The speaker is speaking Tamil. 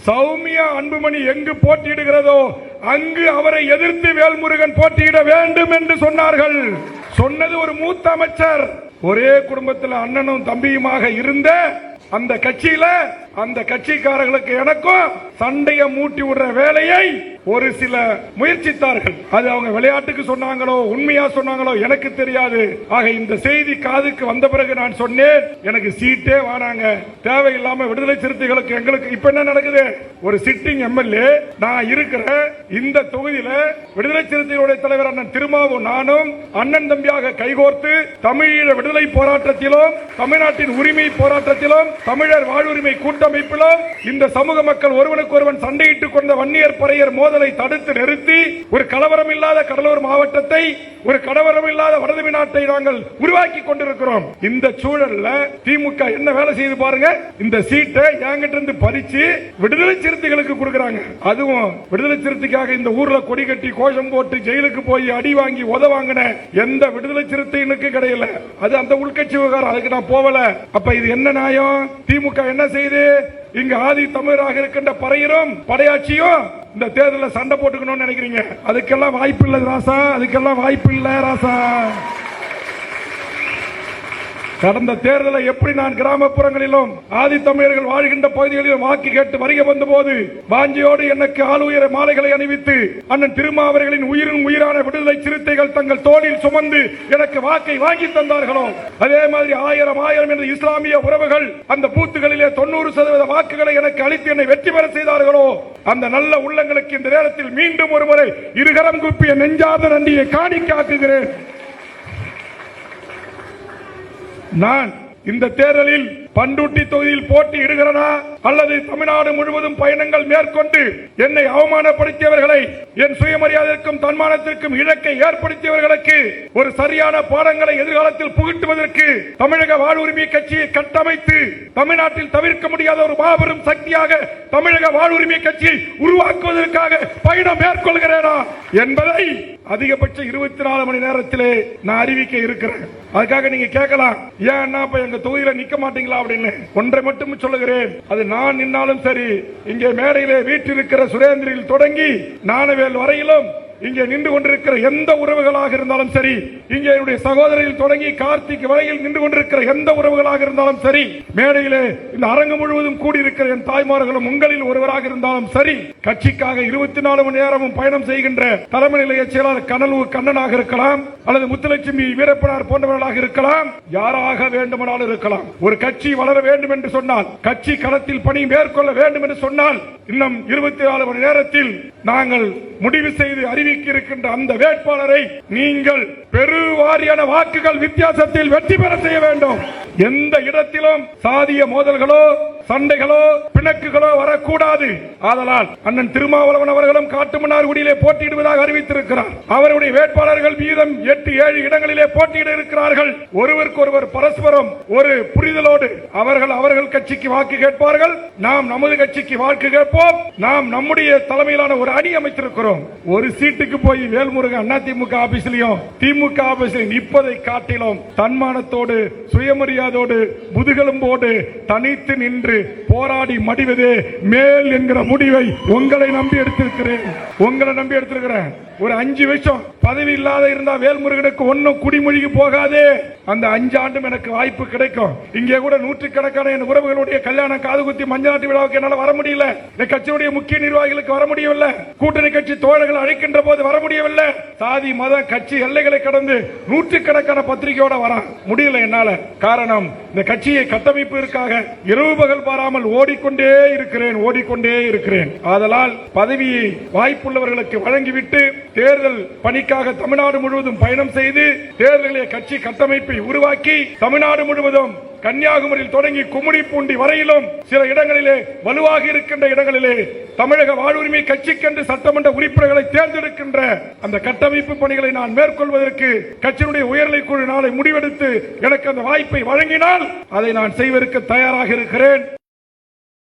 சௌமியா அன்புமணி எங்கு போட்டியிடுகிறதோ அங்கு அவரை எதிர்த்து வேல்முருகன் போட்டியிட வேண்டும் என்று சொன்னார்கள். சொன்னது ஒரு மூத்த அமைச்சர். ஒரே குடும்பத்தில் அண்ணனும் தம்பியுமாக இருந்த அந்த கட்சியில அந்த கட்சிக்காரர்களுக்கு எனக்கும் சண்டையை மூட்டி விடுற வேலையை ஒரு சில முயற்சித்தார்கள். அது அவங்க விளையாட்டுக்கு சொன்னாங்களோ உண்மையா சொன்னாங்களோ எனக்கு தெரியாது. ஆக இந்த செய்தி காதுக்கு வந்த பிறகு நான் சொன்னேன், எனக்கு சீட்டே வானாங்க, தேவையில்லாம விடுதலை சிறுத்தைகளுக்கு எங்களுக்கு இப்ப என்ன நடக்குது? ஒரு சிட்டிங் எம்எல்ஏ நான் இருக்கிற இந்த தொகுதியில விடுதலை சிறுத்தைகளுடைய தலைவர் அண்ணன் திருமாவும் நானும் அண்ணன் தம்பியாக கைகோர்த்து தமிழீழ விடுதலை போராட்டத்திலும் தமிழ்நாட்டின் உரிமை போராட்டத்திலும் தமிழர் வாழ்வுரிமை கூட்டமைப்பிலும் இந்த சமூக மக்கள் ஒருவனுக்கு ஒருவன் சண்டையிட்டுக் கொண்ட வன்னியர் பறையர் மோதலை தடுத்து நிறுத்தி ஒரு கலவரம் இல்லாத கடலூர் மாவட்டத்தை, ஒரு கலவரம் இல்லாத வடதமிழ்நாட்டை நாங்கள் உருவாக்கி கொண்டிருக்கிறோம். இந்த சூழல்ல திமுக என்ன வேலை செய்து பாருங்க, இந்த சீட்டை என்கிட்ட இருந்து பறிச்சு விடுதலை சிறுத்தைகளுக்கு கொடுக்கறாங்க. அதுவும் விடுதலை சிறுத்தைக்காக இந்த ஊர்ல கொடி கட்டி கோஷம் போட்டு ஜெயிலுக்கு போய் அடி வாங்கி உத வாங்கின எந்த விடுதலை சிறுத்தைகளுக்கு கிடையல. அது அந்த உள்கட்சி விவகாரம், அதுக்கு நான் போகல. அப்ப இது என்ன நியாயம்? திமுக என்ன செய்து இங்க ஆதி தமிழராக இருக்கின்ற பறையரும் படையாட்சியும் இந்த தேர்தலில் சண்டை போட்டுக்கணும்னு நினைக்கிறீங்க? அதுக்கெல்லாம் வாய்ப்பு இல்லை ராசா, அதுக்கெல்லாம் வாய்ப்பு இல்லை ராசா. கடந்த தேர்தலை எப்படி நான் கிராமப்புறங்களிலும் ஆதி தமிழர்கள் வாழ்கின்ற பகுதிகளிலும் வாக்கு கேட்டு வருகை வந்த போது வாஞ்சியோடு எனக்கு ஆளுயர மாலைகளை அணிவித்து அண்ணன் திருமாவர்களின் உயிரின் உயிரான விடுதலை சிறுத்தைகள் தங்கள் தோளில் சுமந்து எனக்கு வாக்கை வாங்கி தந்தார்களோ, அதே மாதிரி ஆயிரம் என்ற இஸ்லாமிய உறவுகள் அந்த பூத்துகளிலே 90% வாக்குகளை எனக்கு அளித்து என்னை வெற்றி பெற செய்தார்களோ, அந்த நல்ல உள்ளங்களுக்கு இந்த நேரத்தில் மீண்டும் ஒருமுறை இருகரம் குப்பிய நெஞ்சார்ந்த நன்றியை காணிக்காக்குகிறேன். நான் இந்த தேர்தலில் பண்டூட்டி தொகுதியில் போட்டியிடுகிறனா அல்லது தமிழ்நாடு முழுவதும் பயணங்கள் மேற்கொண்டு என்னை அவமானப்படுத்தியவர்களை, என் சுயமரியாதைக்கும் தன்மானத்திற்கும் இலக்கை ஏற்படுத்தியவர்களுக்கு ஒரு சரியான பாடங்களை எதிர்காலத்தில் புகட்டுவதற்கு தமிழக வாழ்வுரிமை கட்சியை கட்டமைத்து தமிழ்நாட்டில் தவிர்க்க முடியாத ஒரு மாபெரும் சக்தியாக தமிழக வாழ்வுரிமை கட்சியை உருவாக்குவதற்காக பயணம் மேற்கொள்கிறேனா என்பதை அதிகபட்ச 24 மணி நேரத்திலே நான் அறிவிக்க இருக்கிறேன். அதுக்காக நீங்க கேட்கலாம், ஏன் எங்க தொகுதியில நிக்க மாட்டீங்களா அப்படின்னு. ஒன்றை மட்டும் சொல்லுகிறேன், அது நான் நின்னாலும் சரி, இங்கே மேடையிலே வீட்டிருக்கிற சுரேந்திரில் தொடங்கி ஞானவேல் வரையிலும் இங்கே நின்று கொண்டிருக்கிற எந்த உறவுகளாக இருந்தாலும் சரி, இங்கே என்னுடைய சகோதரில் தொடங்கி கார்த்திக் வரையில் நின்று கொண்டிருக்கிற எந்த உறவுகளாக இருந்தாலும் சரி, மேடையிலே இந்த அரங்கு முழுவதும் கூடியிருக்கிற என் தாய்மார்களும் உங்களில் ஒருவராக இருந்தாலும் சரி, கட்சிக்காக 24 மணி நேரமும் பயணம் செய்கின்ற தலைமை நிலைய செயலாளர் கனலூர் கண்ணனாக இருக்கலாம் அல்லது முத்துலட்சுமி வீரப்பனார் போன்றவர்களாக இருக்கலாம், யாராக வேண்டுமானாலும் இருக்கலாம். ஒரு கட்சி வளர வேண்டும் என்று சொன்னால், கட்சி களத்தில் பணி மேற்கொள்ள வேண்டும் என்று சொன்னால், இன்னும் 24 மணி நேரத்தில் நாங்கள் முடிவு செய்து அறிவிக்க இருக்கின்ற அந்த வேட்பாளரை நீங்கள் பெருவாரியான வாக்குகள் வித்தியாசத்தில் வெற்றி பெற செய்ய வேண்டும். எந்த இடத்திலும் சாதிய மோதல்களோ சண்டைகளோ பிணக்குகளோ வரக்கூடாது. ஆதலால் அண்ணன் திருமாவளவன் அவர்களும் காட்டுமன்னார்குடியிலே போட்டியிடுவதாக அறிவித்திருக்கிறார். அவருடைய வேட்பாளர்கள் வீதம் 8-7 இடங்களிலே போட்டியிட இருக்கிறார்கள். ஒருவருக்கொருவர் பரஸ்பரம் ஒரு புரிதலோடு அவர்கள் கட்சிக்கு வாக்கு கேட்பார்கள், நாம் நமது கட்சிக்கு வாக்கு கேட்போம். நாம் நம்முடைய தலைமையிலான ஒரு அணி அமைத்திருக்கிறோம். ஒரு சீட்டுக்கு போய் வேல்முருகன் அதிமுக ஆபீஸ்லயும் திமுக ஆபீஸ்ல நிற்பதை காட்டிலும் தன்மானத்தோடு சுயமரியாதையோடு முதுகெலும்போடு தனித்து நின்று போராடி மடிவதே மேல் என்கிற முடிவை உங்களை நம்பி எடுத்திருக்கிறேன். ஒரு 5 வருஷம் பதவி இல்லாத இருந்தா வேல்முருகனுக்கு ஒன்னும் குடிமொழிக்கு போகாது. அந்த 5 ஆண்டும் எனக்கு வாய்ப்பு கிடைக்கும். இங்கே கூட நூற்றுக்கணக்கான என் உறவுகளுடைய கல்யாணம் காதுகுத்தி மஞ்சளாட்டு விழாவுக்கு என்னால் வர முடியல. கட்சியுடைய முக்கிய நிர்வாகிகளுக்கு வர முடியவில்லை. கூட்டணி கட்சி தோழர்கள் அழைக்கின்ற போது வர முடியவில்லை. சாதி மத கட்சி எல்லைகளை கடந்து நூற்றுக்கணக்கான பத்திரிகையோட வர முடியல என்னால. காரணம், இந்த கட்சியை கட்டமைப்பதற்காக இரவு பகல் பாராமல் ஓடிக்கொண்டே இருக்கிறேன். ஆதலால் பதவியை வாய்ப்புள்ளவர்களுக்கு வழங்கிவிட்டு தேர்தல் பணிக்காக தமிழ்நாடு முழுவதும் பயணம் செய்து தேர்தலிலே கட்சி கட்டமைப்பை உருவாக்கி தமிழ்நாடு முழுவதும் கன்னியாகுமரியில் தொடங்கி கும்மிடிப்பூண்டி வரையிலும் சில இடங்களிலே வலுவாக இருக்கின்ற இடங்களிலே தமிழக வாழ்வுரிமை கட்சிக்கென்று சட்டமன்ற உறுப்பினர்களை தேர்ந்தெடுக்கின்ற அந்த கட்டமைப்பு பணிகளை நான் மேற்கொள்வதற்கு கட்சியினுடைய உயர்நிலை குழு நாளை முடிவெடுத்து எனக்கு அந்த வாய்ப்பை வழங்கினால் அதை நான் செய்வதற்கு தயாராக இருக்கிறேன்.